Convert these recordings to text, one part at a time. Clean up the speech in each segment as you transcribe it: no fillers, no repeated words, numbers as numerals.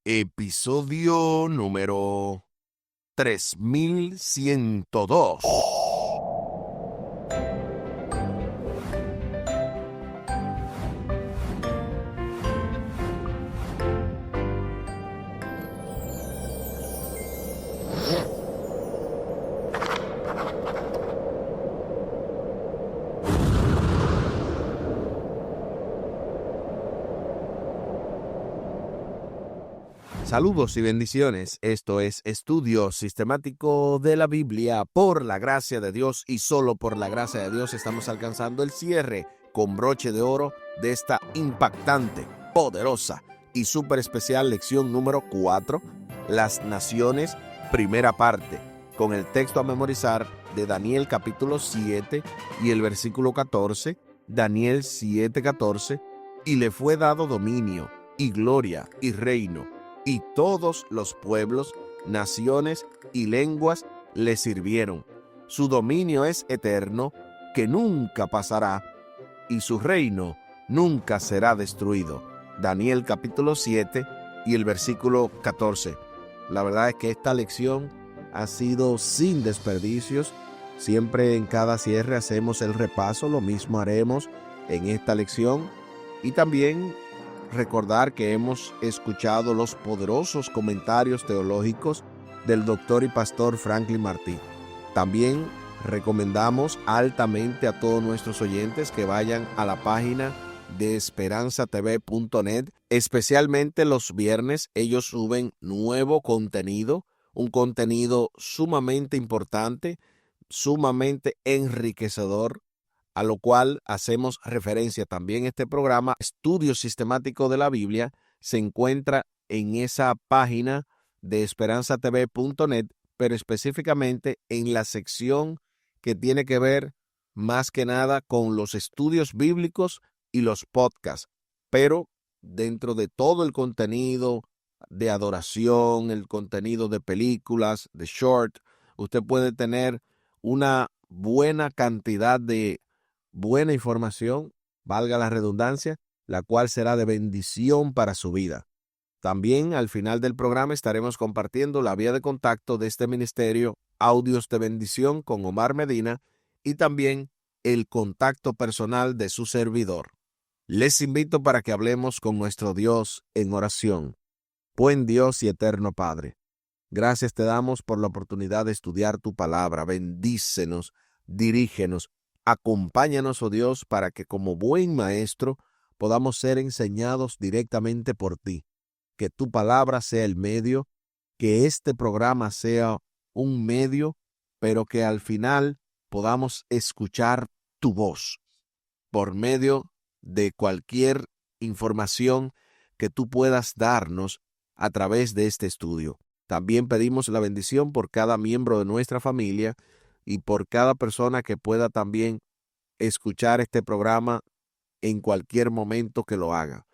Episodio número 3102. Saludos y bendiciones. Esto es Estudio Sistemático de la Biblia. Por la gracia de Dios y solo por la gracia de Dios estamos alcanzando el cierre con broche de oro de esta impactante, poderosa y súper especial lección número 4, Las Naciones, primera parte, con el texto a memorizar de Daniel capítulo 7 y el versículo 14, Daniel 7:14, y le fue dado dominio y gloria y reino, y todos los pueblos, naciones y lenguas le sirvieron. Su dominio es eterno, que nunca pasará, y su reino nunca será destruido. Daniel capítulo 7 y el versículo 14. La verdad es que esta lección ha sido sin desperdicios. Siempre en cada cierre hacemos el repaso, lo mismo haremos en esta lección. Y también recordar que hemos escuchado los poderosos comentarios teológicos del doctor y pastor Franklin Martí. También recomendamos altamente a todos nuestros oyentes que vayan a la página de esperanzatv.net. Especialmente los viernes ellos suben nuevo contenido, un contenido sumamente importante, sumamente enriquecedor, a lo cual hacemos referencia también. Este programa, Estudio Sistemático de la Biblia, se encuentra en esa página de esperanzatv.net, pero específicamente en la sección que tiene que ver más que nada con los estudios bíblicos y los podcasts. Pero dentro de todo el contenido de adoración, el contenido de películas, de short, usted puede tener una buena cantidad de buena información, valga la redundancia, la cual será de bendición para su vida. También al final del programa estaremos compartiendo la vía de contacto de este ministerio, Audios de Bendición con Omar Medina, y también el contacto personal de su servidor. Les invito para que hablemos con nuestro Dios en oración. Buen Dios y eterno Padre, gracias te damos por la oportunidad de estudiar tu palabra. Bendícenos, dirígenos, acompáñanos, oh Dios, para que como buen maestro podamos ser enseñados directamente por ti. Que tu palabra sea el medio, que este programa sea un medio, pero que al final podamos escuchar tu voz por medio de cualquier información que tú puedas darnos a través de este estudio. También pedimos la bendición por cada miembro de nuestra familia y por cada persona que pueda también escuchar este programa en cualquier momento que lo haga.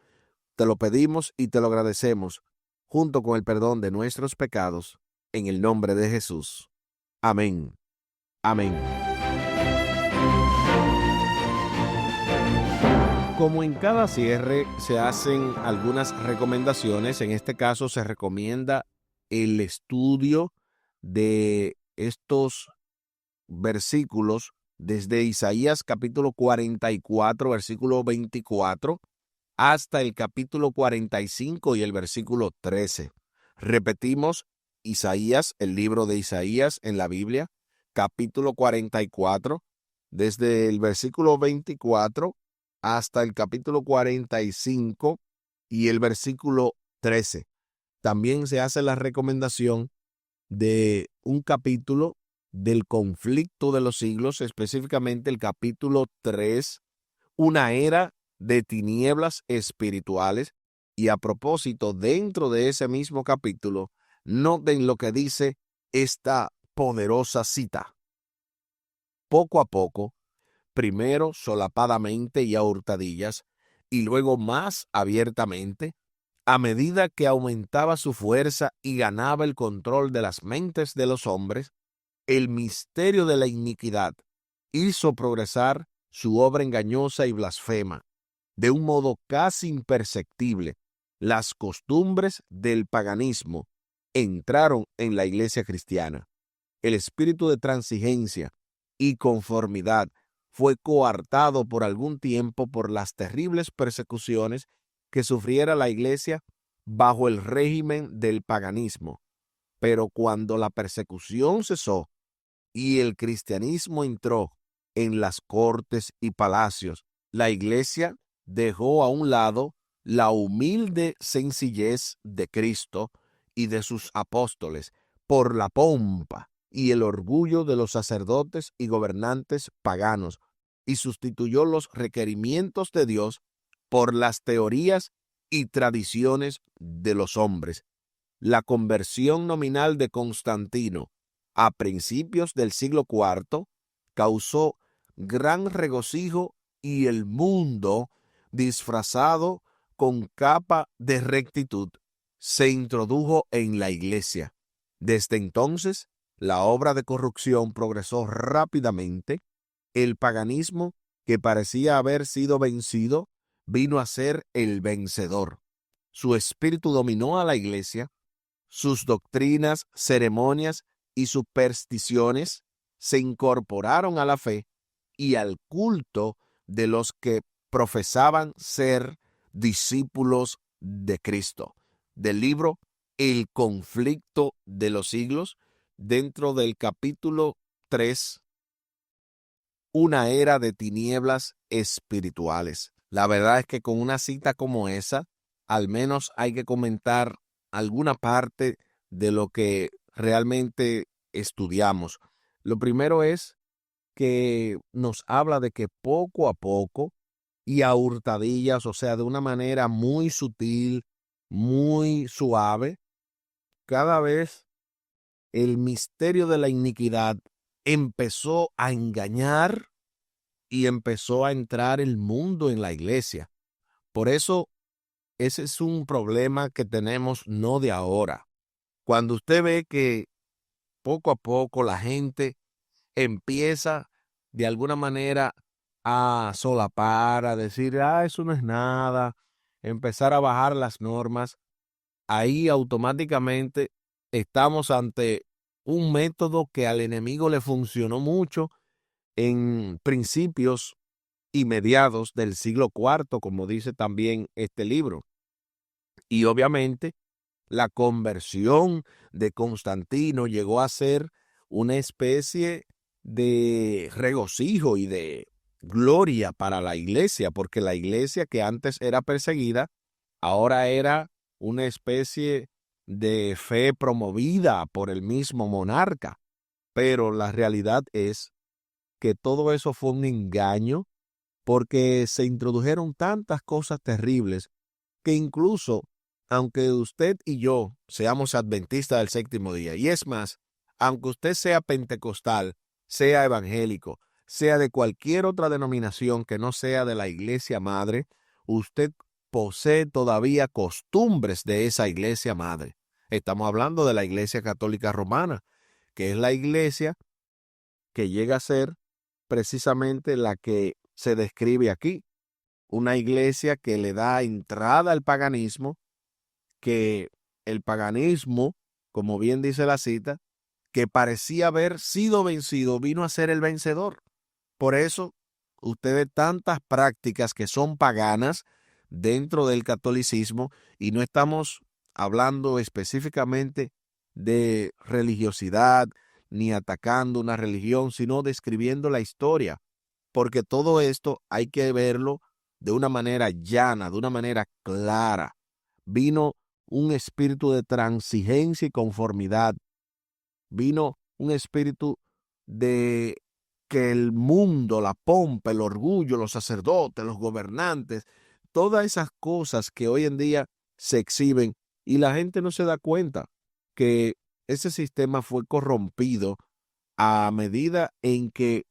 Te lo pedimos y te lo agradecemos, junto con el perdón de nuestros pecados, en el nombre de Jesús. Amén. Amén. Como en cada cierre se hacen algunas recomendaciones, en este caso se recomienda el estudio de estos versículos desde Isaías capítulo 44, versículo 24, hasta el capítulo 45 y el versículo 13. Repetimos, Isaías, el libro de Isaías en la Biblia, capítulo 44, desde el versículo 24 hasta el capítulo 45 y el versículo 13. También se hace la recomendación de un capítulo del conflicto de los siglos, específicamente el capítulo 3, una era de tinieblas espirituales. Y a propósito, dentro de ese mismo capítulo, noten lo que dice esta poderosa cita. Poco a poco, primero solapadamente y a hurtadillas, y luego más abiertamente, a medida que aumentaba su fuerza y ganaba el control de las mentes de los hombres, el misterio de la iniquidad hizo progresar su obra engañosa y blasfema, de un modo casi imperceptible, Las costumbres del paganismo entraron en la iglesia cristiana. El espíritu de transigencia y conformidad fue coartado por algún tiempo por las terribles persecuciones que sufriera la iglesia bajo el régimen del paganismo. Pero cuando la persecución cesó y el cristianismo entró en las cortes y palacios, la iglesia dejó a un lado la humilde sencillez de Cristo y de sus apóstoles por la pompa y el orgullo de los sacerdotes y gobernantes paganos, y sustituyó los requerimientos de Dios por las teorías y tradiciones de los hombres. La conversión nominal de Constantino a principios del siglo IV causó gran regocijo y el mundo, disfrazado con capa de rectitud, se introdujo en la iglesia. Desde entonces, la obra de corrupción progresó rápidamente. El paganismo, que parecía haber sido vencido, vino a ser el vencedor. Su espíritu dominó a la iglesia. Sus doctrinas, ceremonias y supersticiones se incorporaron a la fe y al culto de los que profesaban ser discípulos de Cristo. Del libro El conflicto de los siglos, dentro del capítulo 3, una era de tinieblas espirituales. La verdad es que con una cita como esa, al menos hay que comentar alguna parte de lo que realmente estudiamos. Lo primero es que nos habla de que poco a poco y a hurtadillas, o sea, de una manera muy sutil, muy suave, cada vez el misterio de la iniquidad empezó a engañar y empezó a entrar el mundo en la iglesia. Por eso, ese es un problema que tenemos no de ahora. Cuando usted ve que poco a poco la gente empieza de alguna manera a solapar, a decir, eso no es nada, empezar a bajar las normas, ahí automáticamente estamos ante un método que al enemigo le funcionó mucho en principios y mediados del siglo IV, como dice también este libro. Y obviamente la conversión de Constantino llegó a ser una especie de regocijo y de gloria para la iglesia, porque la iglesia que antes era perseguida, ahora era una especie de fe promovida por el mismo monarca. Pero la realidad es que todo eso fue un engaño, porque se introdujeron tantas cosas terribles que incluso, aunque usted y yo seamos adventistas del séptimo día, y es más, aunque usted sea pentecostal, sea evangélico, sea de cualquier otra denominación que no sea de la iglesia madre, usted posee todavía costumbres de esa iglesia madre. Estamos hablando de la Iglesia Católica Romana, que es la iglesia que llega a ser precisamente la que se describe aquí. Una iglesia que le da entrada al paganismo, que el paganismo, como bien dice la cita, que parecía haber sido vencido, vino a ser el vencedor. Por eso, usted ve tantas prácticas que son paganas dentro del catolicismo, y no estamos hablando específicamente de religiosidad ni atacando una religión, sino describiendo la historia, porque todo esto hay que verlo de una manera llana, de una manera clara. Vino un espíritu de transigencia y conformidad. Vino un espíritu de que el mundo, la pompa, el orgullo, los sacerdotes, los gobernantes, todas esas cosas que hoy en día se exhiben y la gente no se da cuenta que ese sistema fue corrompido a medida en que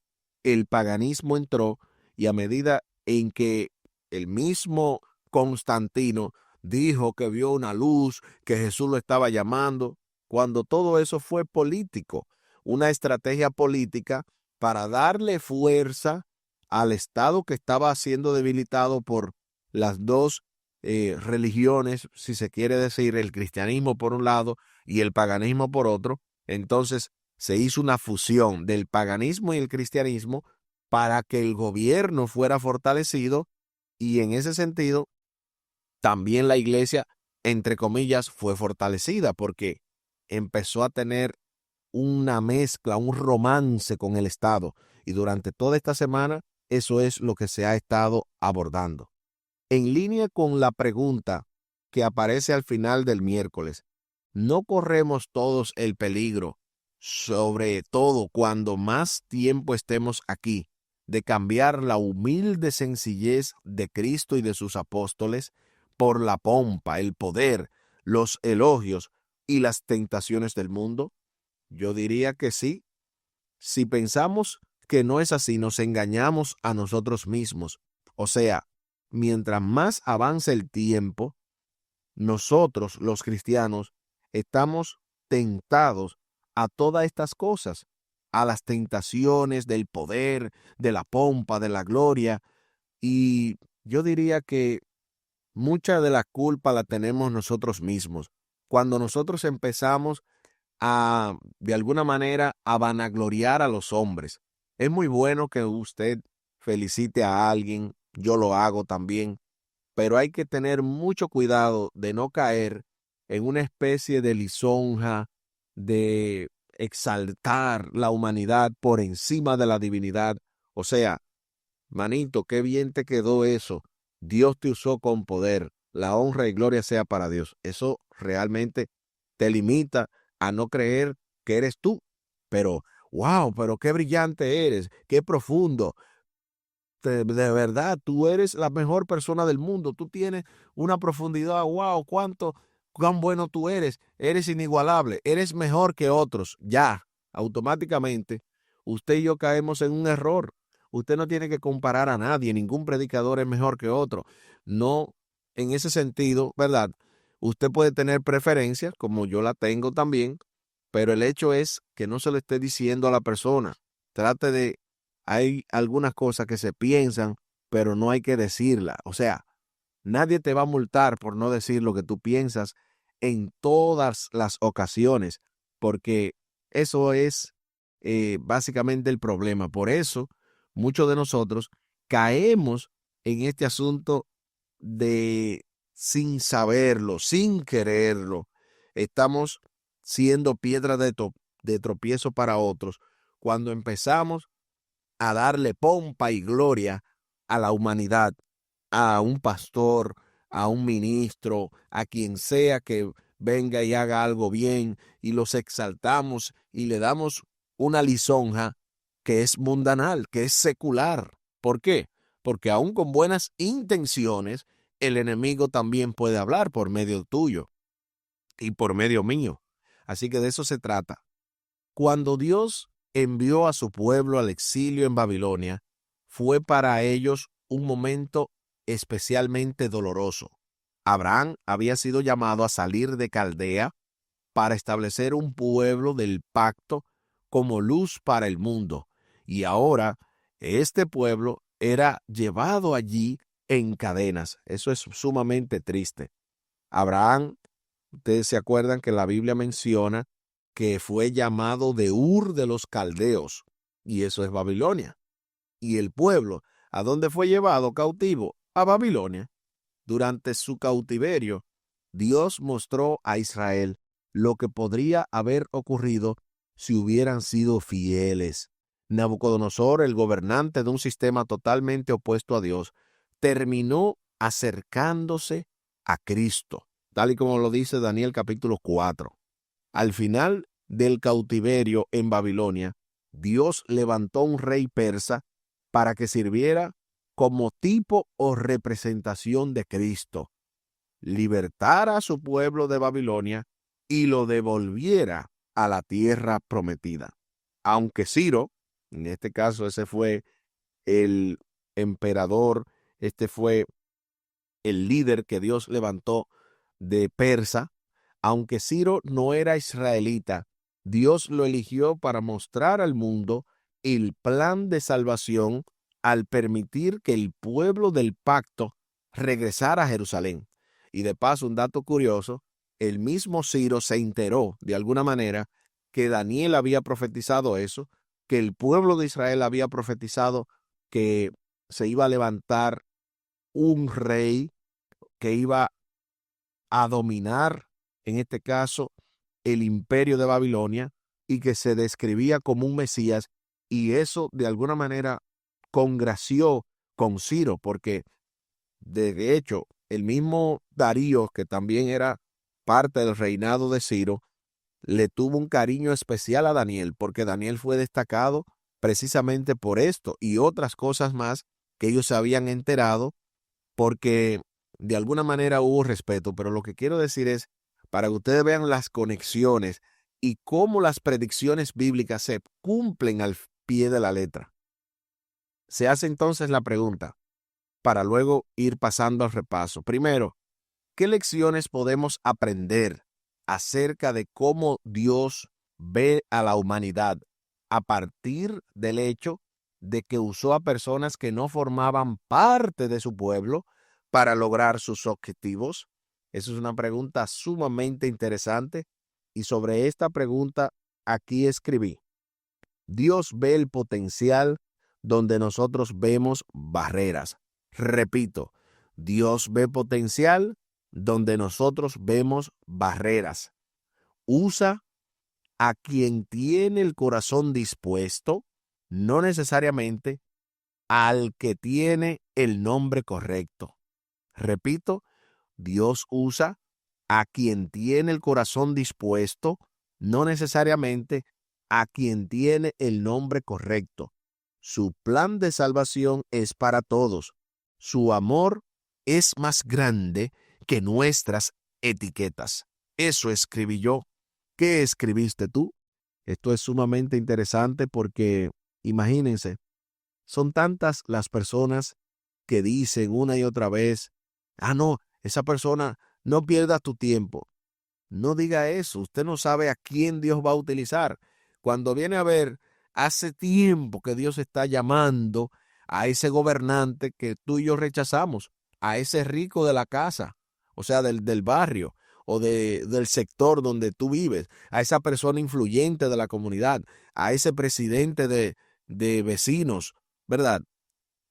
el paganismo entró y a medida en que el mismo Constantino dijo que vio una luz, que Jesús lo estaba llamando, cuando todo eso fue político, una estrategia política para darle fuerza al Estado que estaba siendo debilitado por las dos religiones, si se quiere decir, el cristianismo por un lado y el paganismo por otro. Entonces se hizo una fusión del paganismo y el cristianismo para que el gobierno fuera fortalecido, y en ese sentido también la iglesia, entre comillas, fue fortalecida porque empezó a tener una mezcla, un romance con el Estado. Y durante toda esta semana, eso es lo que se ha estado abordando. En línea con la pregunta que aparece al final del miércoles, ¿no corremos todos el peligro, sobre todo cuando más tiempo estemos aquí, de cambiar la humilde sencillez de Cristo y de sus apóstoles por la pompa, el poder, los elogios y las tentaciones del mundo? Yo diría que sí. Si pensamos que no es así, nos engañamos a nosotros mismos. O sea, mientras más avance el tiempo, nosotros, los cristianos, estamos tentados a todas estas cosas, a las tentaciones del poder, de la pompa, de la gloria. Y yo diría que mucha de la culpa la tenemos nosotros mismos. Cuando nosotros empezamos de alguna manera, a vanagloriar a los hombres. Es muy bueno que usted felicite a alguien, yo lo hago también, pero hay que tener mucho cuidado de no caer en una especie de lisonja, de exaltar la humanidad por encima de la divinidad. O sea, manito, qué bien te quedó eso. Dios te usó con poder. La honra y gloria sea para Dios. Eso realmente te limita a no creer que eres tú. Pero, wow, pero qué brillante eres, qué profundo. De verdad, tú eres la mejor persona del mundo. Tú tienes una profundidad, wow, cuán bueno tú eres inigualable, eres mejor que otros. Ya, automáticamente, usted y yo caemos en un error. Usted no tiene que comparar a nadie, ningún predicador es mejor que otro. No, en ese sentido, ¿verdad? Usted puede tener preferencias, como yo la tengo también, pero el hecho es que no se lo esté diciendo a la persona. Trate de Hay algunas cosas que se piensan, pero no hay que decirla. O sea, nadie te va a multar por no decir lo que tú piensas en todas las ocasiones, porque eso es básicamente el problema. Por eso, muchos de nosotros caemos en este asunto de sin saberlo, sin quererlo. Estamos siendo piedra de tropiezo para otros cuando empezamos a darle pompa y gloria a la humanidad, a un pastor, a un ministro, a quien sea que venga y haga algo bien, y los exaltamos y le damos una lisonja que es mundanal, que es secular. ¿Por qué? Porque aun con buenas intenciones, el enemigo también puede hablar por medio tuyo y por medio mío. Así que de eso se trata. Cuando Dios envió a su pueblo al exilio en Babilonia, fue para ellos un momento especialmente doloroso. Abraham había sido llamado a salir de Caldea para establecer un pueblo del pacto como luz para el mundo, y ahora este pueblo era llevado allí en cadenas. Eso es sumamente triste. Abraham, ustedes se acuerdan que la Biblia menciona que fue llamado de Ur de los Caldeos, y eso es Babilonia. Y el pueblo, ¿a dónde fue llevado cautivo? A Babilonia. Durante su cautiverio, Dios mostró a Israel lo que podría haber ocurrido si hubieran sido fieles. Nabucodonosor, el gobernante de un sistema totalmente opuesto a Dios, terminó acercándose a Cristo, tal y como lo dice Daniel capítulo 4. Al final del cautiverio en Babilonia, Dios levantó un rey persa para que sirviera como tipo o representación de Cristo, libertara a su pueblo de Babilonia y lo devolviera a la tierra prometida. Aunque Ciro, en este caso ese fue el emperador, este fue el líder que Dios levantó de Persa, aunque Ciro no era israelita, Dios lo eligió para mostrar al mundo el plan de salvación al permitir que el pueblo del pacto regresar a Jerusalén. Y de paso, un dato curioso, el mismo Ciro se enteró de alguna manera que Daniel había profetizado eso, que el pueblo de Israel había profetizado que se iba a levantar un rey que iba a dominar, en este caso, el imperio de Babilonia y que se describía como un Mesías, y eso de alguna manera congració con Ciro, porque de hecho el mismo Darío, que también era parte del reinado de Ciro, le tuvo un cariño especial a Daniel, porque Daniel fue destacado precisamente por esto y otras cosas más que ellos se habían enterado, porque de alguna manera hubo respeto. Pero lo que quiero decir es, para que ustedes vean las conexiones y cómo las predicciones bíblicas se cumplen al pie de la letra. Se hace entonces la pregunta, para luego ir pasando al repaso. Primero, ¿qué lecciones podemos aprender acerca de cómo Dios ve a la humanidad a partir del hecho de que usó a personas que no formaban parte de su pueblo para lograr sus objetivos? Esa es una pregunta sumamente interesante, y sobre esta pregunta aquí escribí: Dios ve el potencial donde nosotros vemos barreras. Repito, Dios ve potencial donde nosotros vemos barreras. Usa a quien tiene el corazón dispuesto, no necesariamente al que tiene el nombre correcto. Repito, Dios usa a quien tiene el corazón dispuesto, no necesariamente a quien tiene el nombre correcto. Su plan de salvación es para todos. Su amor es más grande que nuestras etiquetas. Eso escribí yo. ¿Qué escribiste tú? Esto es sumamente interesante porque, imagínense, son tantas las personas que dicen una y otra vez: no, esa persona, no pierdas tu tiempo. No diga eso. Usted no sabe a quién Dios va a utilizar. Cuando viene a ver, hace tiempo que Dios está llamando a ese gobernante que tú y yo rechazamos, a ese rico de la casa, o sea, del barrio o del sector donde tú vives, a esa persona influyente de la comunidad, a ese presidente de vecinos, ¿verdad?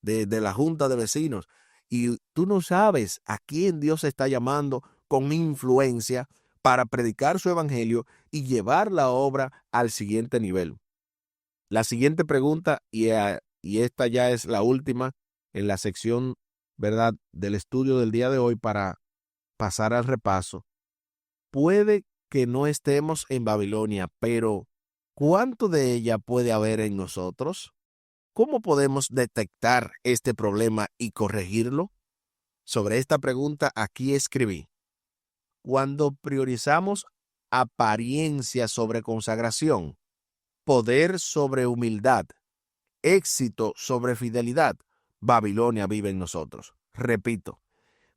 De la junta de vecinos. Y tú no sabes a quién Dios está llamando con influencia para predicar su evangelio y llevar la obra al siguiente nivel. La siguiente pregunta, y esta ya es la última en la sección, ¿verdad?, del estudio del día de hoy, para pasar al repaso. Puede que no estemos en Babilonia, pero ¿cuánto de ella puede haber en nosotros? ¿Cómo podemos detectar este problema y corregirlo? Sobre esta pregunta aquí escribí: cuando priorizamos apariencia sobre consagración, poder sobre humildad, éxito sobre fidelidad, Babilonia vive en nosotros. Repito,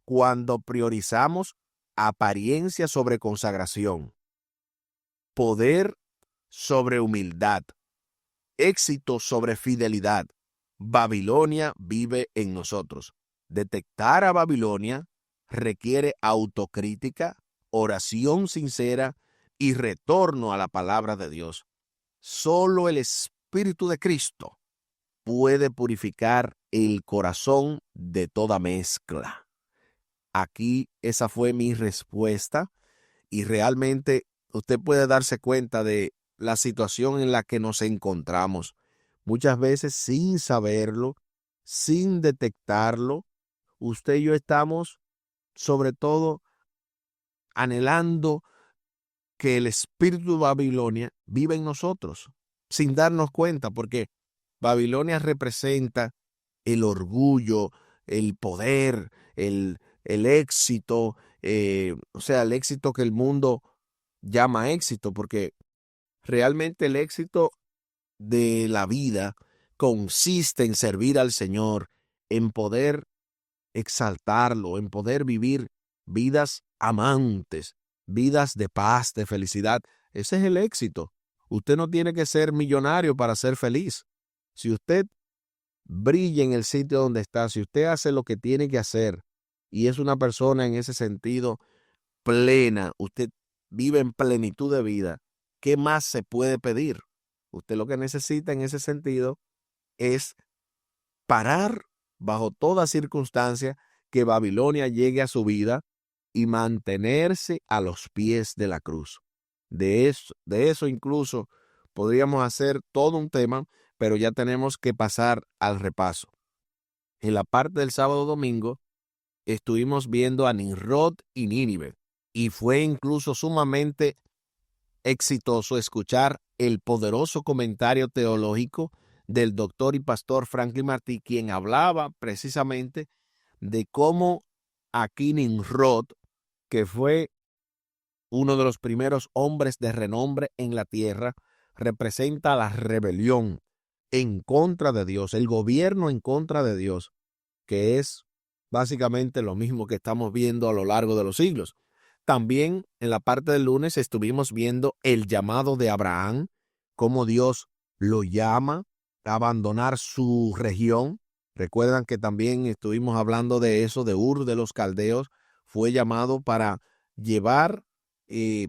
cuando priorizamos apariencia sobre consagración, poder sobre humildad, éxito sobre fidelidad, Babilonia vive en nosotros. Detectar a Babilonia requiere autocrítica, oración sincera y retorno a la palabra de Dios. Solo el Espíritu de Cristo puede purificar el corazón de toda mezcla. Aquí esa fue mi respuesta, y realmente usted puede darse cuenta de la situación en la que nos encontramos. Muchas veces, sin saberlo, sin detectarlo, usted y yo estamos sobre todo anhelando que el espíritu de Babilonia viva en nosotros, sin darnos cuenta, porque Babilonia representa el orgullo, el poder, el éxito, o sea, el éxito que el mundo llama éxito, porque realmente el éxito de la vida consiste en servir al Señor, en poder exaltarlo, en poder vivir vidas amantes, vidas de paz, de felicidad. Ese es el éxito. Usted no tiene que ser millonario para ser feliz. Si usted brilla en el sitio donde está, si usted hace lo que tiene que hacer y es una persona en ese sentido plena, usted vive en plenitud de vida, ¿qué más se puede pedir? Usted lo que necesita en ese sentido es parar bajo toda circunstancia que Babilonia llegue a su vida y mantenerse a los pies de la cruz. De eso incluso podríamos hacer todo un tema, pero ya tenemos que pasar al repaso. En la parte del sábado domingo estuvimos viendo a Nimrod y Nínive, y fue incluso sumamente exitoso escuchar el poderoso comentario teológico del doctor y pastor Franklin Martí, quien hablaba precisamente de cómo aquí Nimrod, que fue uno de los primeros hombres de renombre en la tierra, representa la rebelión en contra de Dios, el gobierno en contra de Dios, que es básicamente lo mismo que estamos viendo a lo largo de los siglos. También en la parte del lunes estuvimos viendo el llamado de Abraham, cómo Dios lo llama a abandonar su región. Recuerdan que también estuvimos hablando de eso, de Ur de los Caldeos, fue llamado para llevar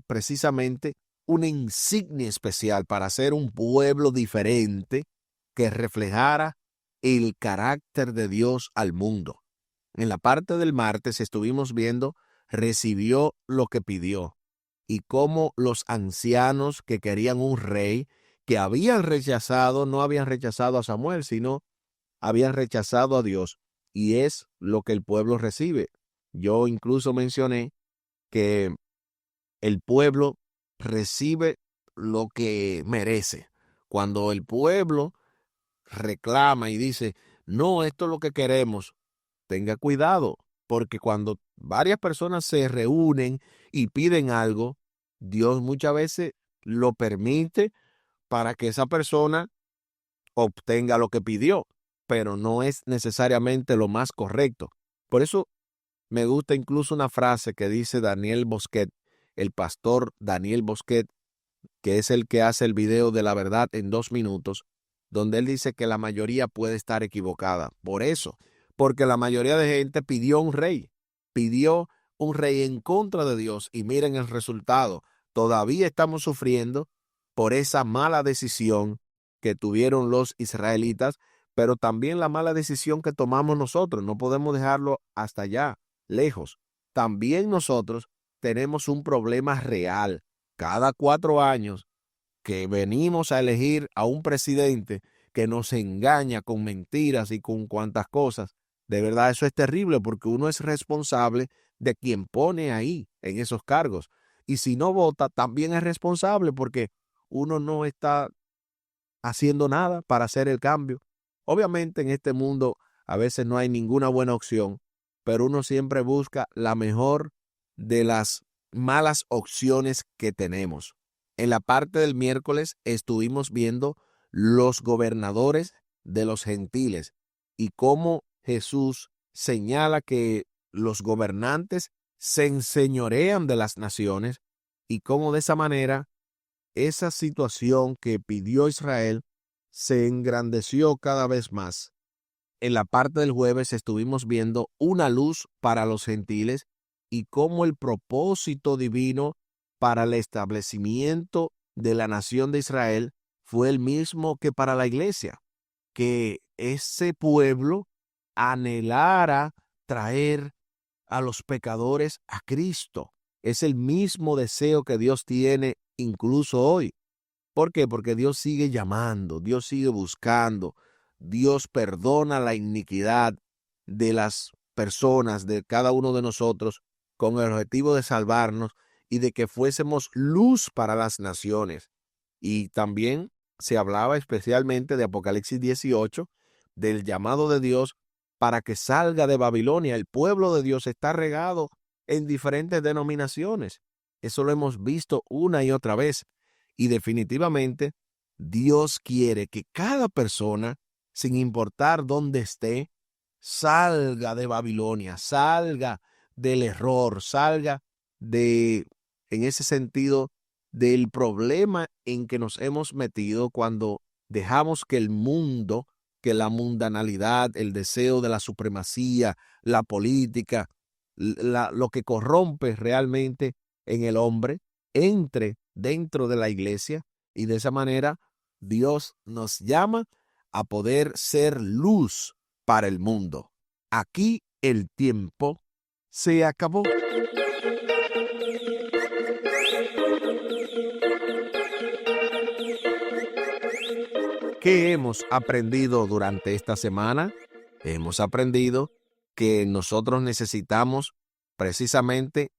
precisamente una insignia especial, para ser un pueblo diferente que reflejara el carácter de Dios al mundo. En la parte del martes estuvimos viendo recibió lo que pidió, y cómo los ancianos que querían un rey, que habían rechazado, no habían rechazado a Samuel, sino habían rechazado a Dios, y es lo que el pueblo recibe. Yo incluso mencioné que el pueblo recibe lo que merece. Cuando el pueblo reclama y dice, no, esto es lo que queremos, tenga cuidado, porque cuando varias personas se reúnen y piden algo, Dios muchas veces lo permite para que esa persona obtenga lo que pidió, pero no es necesariamente lo más correcto. Por eso me gusta incluso una frase que dice Daniel Bosquet, el pastor Daniel Bosquet, que es el que hace el video de la verdad en 2 minutos, donde él dice que la mayoría puede estar equivocada. Por eso, porque la mayoría de gente pidió un rey en contra de Dios, y miren el resultado. Todavía estamos sufriendo por esa mala decisión que tuvieron los israelitas, pero también la mala decisión que tomamos nosotros. No podemos dejarlo hasta allá, lejos. También nosotros tenemos un problema real. Cada 4 años que venimos a elegir a un presidente que nos engaña con mentiras y con cuantas cosas, de verdad eso es terrible, porque uno es responsable de quien pone ahí en esos cargos. Y si no vota, también es responsable, porque uno no está haciendo nada para hacer el cambio. Obviamente en este mundo a veces no hay ninguna buena opción, pero uno siempre busca la mejor de las malas opciones que tenemos. En la parte del miércoles estuvimos viendo los gobernadores de los gentiles y cómo Jesús señala que los gobernantes se enseñorean de las naciones, y cómo de esa manera esa situación que pidió Israel se engrandeció cada vez más. En la parte del jueves estuvimos viendo una luz para los gentiles y cómo el propósito divino para el establecimiento de la nación de Israel fue el mismo que para la iglesia, que ese pueblo anhelara traer a los pecadores a Cristo. Es el mismo deseo que Dios tiene incluso hoy. ¿Por qué? Porque Dios sigue llamando, Dios sigue buscando, Dios perdona la iniquidad de las personas, de cada uno de nosotros, con el objetivo de salvarnos y de que fuésemos luz para las naciones. Y también se hablaba especialmente de Apocalipsis 18, del llamado de Dios para que salga de Babilonia. El pueblo de Dios está regado en diferentes denominaciones. Eso lo hemos visto una y otra vez. Y definitivamente Dios quiere que cada persona, sin importar dónde esté, salga de Babilonia, salga del error, salga de, en ese sentido, del problema en que nos hemos metido cuando dejamos que el mundo, que la mundanalidad, el deseo de la supremacía, la política, lo que corrompe realmente en el hombre entre dentro de la iglesia, y de esa manera Dios nos llama a poder ser luz para el mundo. Aquí el tiempo se acabó. ¿Qué hemos aprendido durante esta semana? Hemos aprendido que nosotros necesitamos precisamente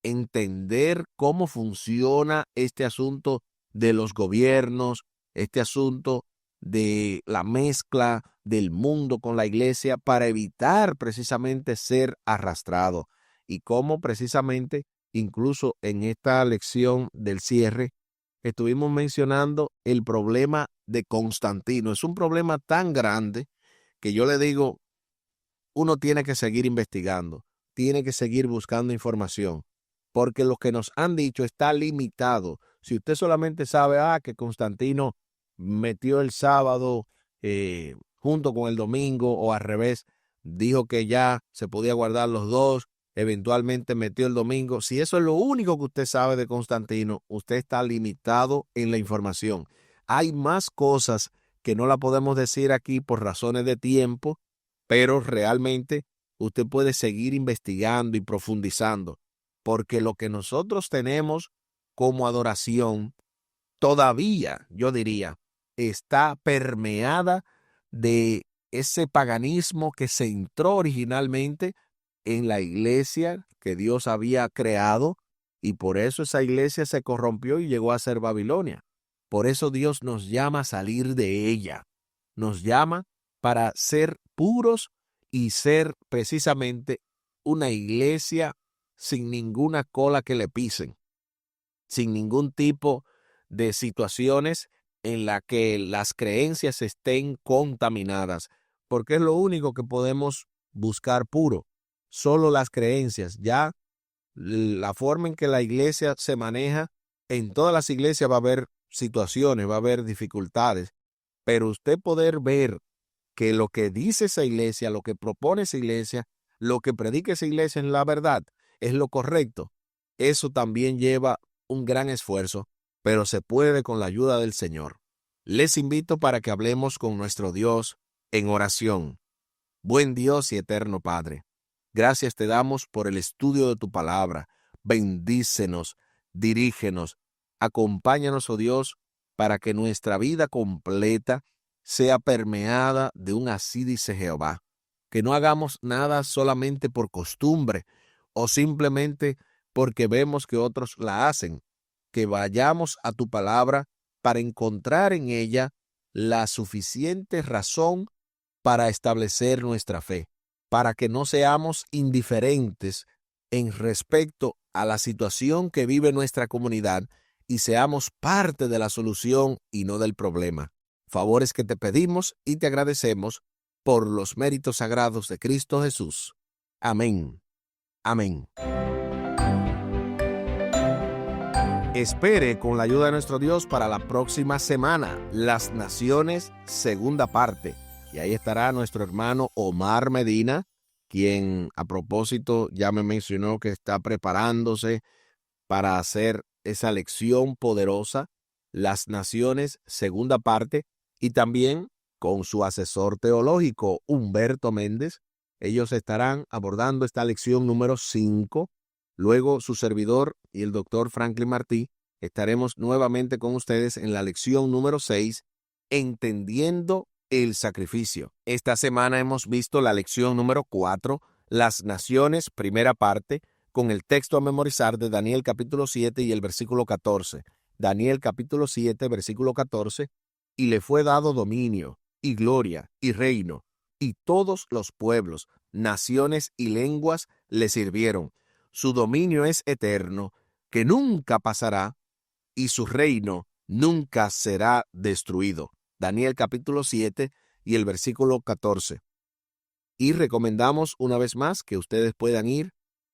entender cómo funciona este asunto de los gobiernos, este asunto de la mezcla del mundo con la iglesia para evitar precisamente ser arrastrado, y cómo precisamente incluso en esta lección del cierre estuvimos mencionando el problema de Constantino. Es un problema tan grande que yo le digo, uno tiene que seguir investigando, tiene que seguir buscando información, porque lo que nos han dicho está limitado. Si usted solamente sabe que Constantino metió el sábado junto con el domingo, o al revés, dijo que ya se podía guardar los dos, eventualmente metió el domingo. Si eso es lo único que usted sabe de Constantino, usted está limitado en la información. Hay más cosas que no la podemos decir aquí por razones de tiempo, pero realmente usted puede seguir investigando y profundizando, porque lo que nosotros tenemos como adoración todavía, yo diría, está permeada de ese paganismo que se entró originalmente en la iglesia que Dios había creado, y por eso esa iglesia se corrompió y llegó a ser Babilonia. Por eso Dios nos llama a salir de ella, nos llama para ser puros y ser precisamente una iglesia sin ninguna cola que le pisen, sin ningún tipo de situaciones en la que las creencias estén contaminadas, porque es lo único que podemos buscar puro, solo las creencias. Ya la forma en que la iglesia se maneja, en todas las iglesias va a haber situaciones, va a haber dificultades, pero usted poder ver que lo que dice esa iglesia, lo que propone esa iglesia, lo que predica esa iglesia es la verdad, es lo correcto, eso también lleva un gran esfuerzo, pero se puede con la ayuda del Señor. Les invito para que hablemos con nuestro Dios en oración. Buen Dios y eterno Padre, gracias te damos por el estudio de tu palabra. Bendícenos, dirígenos, acompáñanos, oh Dios, para que nuestra vida completa sea permeada de un así dice Jehová. Que no hagamos nada solamente por costumbre o simplemente porque vemos que otros la hacen. Que vayamos a tu palabra para encontrar en ella la suficiente razón para establecer nuestra fe, para que no seamos indiferentes en respecto a la situación que vive nuestra comunidad y seamos parte de la solución y no del problema. Favores que te pedimos y te agradecemos por los méritos sagrados de Cristo Jesús. Amén. Amén. Espere con la ayuda de nuestro Dios para la próxima semana, Las Naciones, segunda parte. Y ahí estará nuestro hermano Omar Medina, quien a propósito ya me mencionó que está preparándose para hacer esa lección poderosa, Las Naciones, segunda parte, y también con su asesor teológico, Humberto Méndez. Ellos estarán abordando esta lección número 5. Luego su servidor y el doctor Franklin Martí estaremos nuevamente con ustedes en la lección número 6, Entendiendo el sacrificio. Esta semana hemos visto la lección número 4, Las Naciones, primera parte, con el texto a memorizar de Daniel capítulo 7 y el versículo 14. Daniel capítulo 7, versículo 14, y le fue dado dominio, y gloria, y reino, y todos los pueblos, naciones y lenguas le sirvieron. Su dominio es eterno, que nunca pasará, y su reino nunca será destruido. Daniel capítulo 7 y el versículo 14. Y recomendamos una vez más que ustedes puedan ir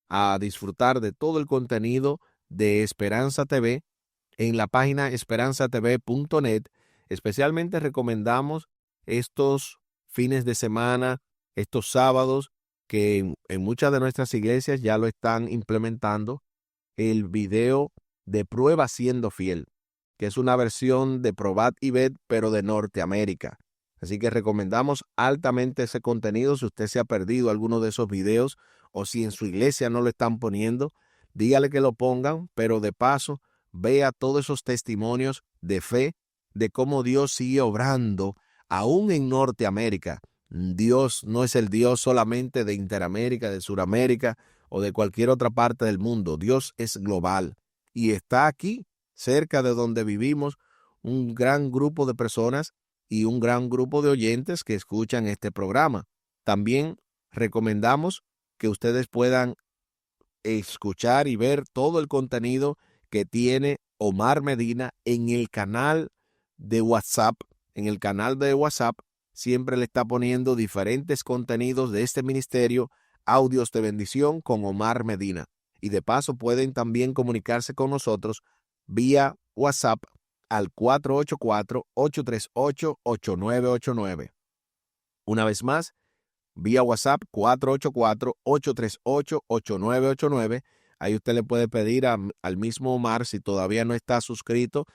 a disfrutar de todo el contenido de Esperanza TV en la página esperanzatv.net. Especialmente recomendamos estos fines de semana, estos sábados, que en muchas de nuestras iglesias ya lo están implementando, el video de Prueba Siendo Fiel, que es una versión de Probat y Bet, pero de Norteamérica. Así que recomendamos altamente ese contenido. Si usted se ha perdido alguno de esos videos o si en su iglesia no lo están poniendo, dígale que lo pongan, pero de paso vea todos esos testimonios de fe de cómo Dios sigue obrando aún en Norteamérica. Dios no es el Dios solamente de Interamérica, de Suramérica o de cualquier otra parte del mundo. Dios es global y está aquí, cerca de donde vivimos, un gran grupo de personas y un gran grupo de oyentes que escuchan este programa. También recomendamos que ustedes puedan escuchar y ver todo el contenido que tiene Omar Medina en el canal de WhatsApp. En el canal de WhatsApp siempre le está poniendo diferentes contenidos de este ministerio, audios de bendición con Omar Medina. Y de paso pueden también comunicarse con nosotros vía WhatsApp al 484-838-8989. Una vez más, vía WhatsApp 484-838-8989. Ahí usted le puede pedir al mismo Omar, si todavía no está suscrito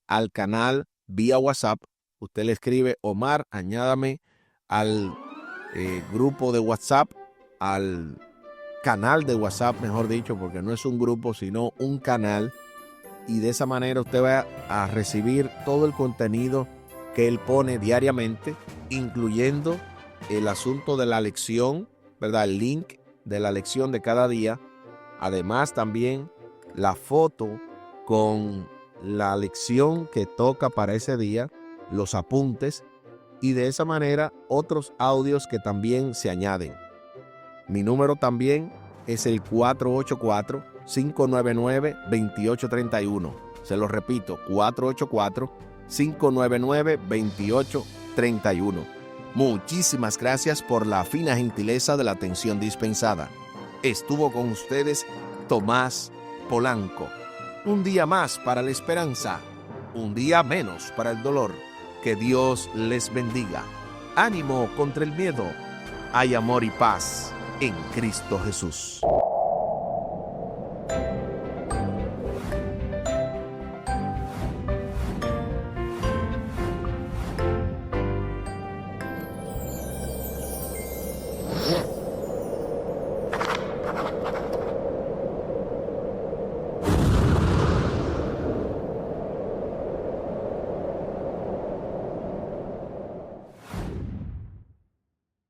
al canal vía WhatsApp, usted le escribe: Omar, añádame al grupo de WhatsApp, al canal de WhatsApp, mejor dicho, porque no es un grupo, sino un canal. Y de esa manera usted va a recibir todo el contenido que él pone diariamente, incluyendo el asunto de la lección, ¿verdad? El link de la lección de cada día. Además, también la foto con la lección que toca para ese día, los apuntes, y de esa manera otros audios que también se añaden. Mi número también es el 484-599-2831. Se lo repito, 484-599-2831. Muchísimas gracias por la fina gentileza de la atención dispensada. Estuvo con ustedes Tomás Polanco. Un día más para la esperanza, un día menos para el dolor. Que Dios les bendiga. Ánimo contra el miedo. Hay amor y paz en Cristo Jesús.